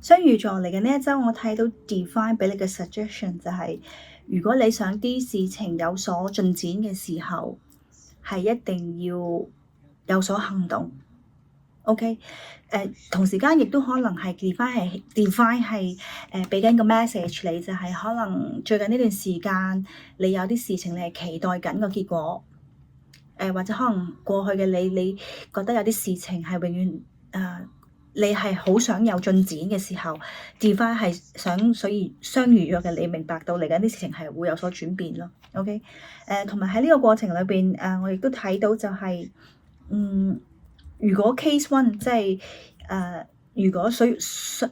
雙魚座嚟嘅呢一周，我睇到 Divine 俾你嘅 suggestion 就係，如果你想啲事情有所進展嘅時候，係一定要有所行動。OK，同時間亦都可能係 Divine 係俾緊個 message 你，就係可能最近呢段時間你有啲事情你係期待緊個結果，或者可能過去嘅你覺得有啲事情係永遠你係好想有進展嘅時候，Divine 係想，所以雙魚座嘅你明白到嚟緊啲事情係會有所轉變咯。OK，同埋喺呢個過程裏邊，我亦都睇到就係，如果 case one 即係如果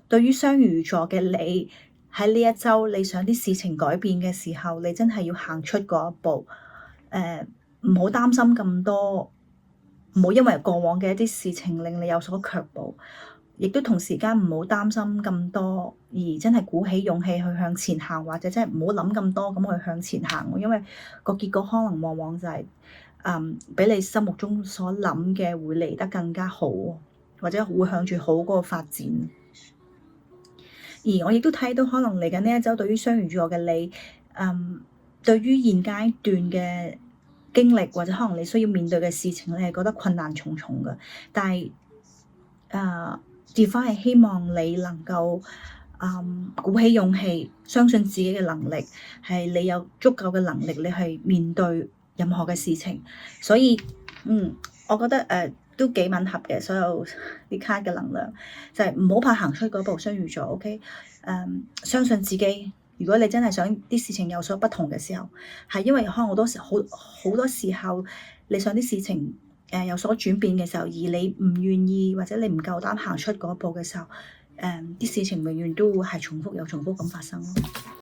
對於雙魚座嘅你喺呢一周你想啲事情改變嘅時候，你真係要行出嗰一步，唔好擔心咁多，唔好因為過往嘅一啲事情令你有所卻步，亦都同時間唔好擔心咁多，而真係鼓起勇氣去向前行，或者真係唔好諗咁多咁去向前行，因為個結果可能往往就係比你心目中所諗嘅會嚟得更加好，或者會向住好嗰個發展。而我亦都睇到可能嚟緊呢一周對於雙魚座嘅你，對於現階段嘅經歷或者可能你需要面對嘅事情，你係覺得困難重重嘅，但係Divine 係希望你能夠鼓起勇氣，相信自己嘅能力，係你有足夠嘅能力，你去面對任何嘅事情。所以我覺得都幾吻合嘅，所有啲卡嘅能量就係唔好怕行出嗰步，雙魚座 OK，相信自己。如果你真係想啲事情有所不同嘅時候，係因為可能好多時候你想啲事情有所轉變嘅時候，而你唔願意或者你唔夠膽行出嗰步嘅時候，啲事情永遠都會係重複又重複咁發生咯。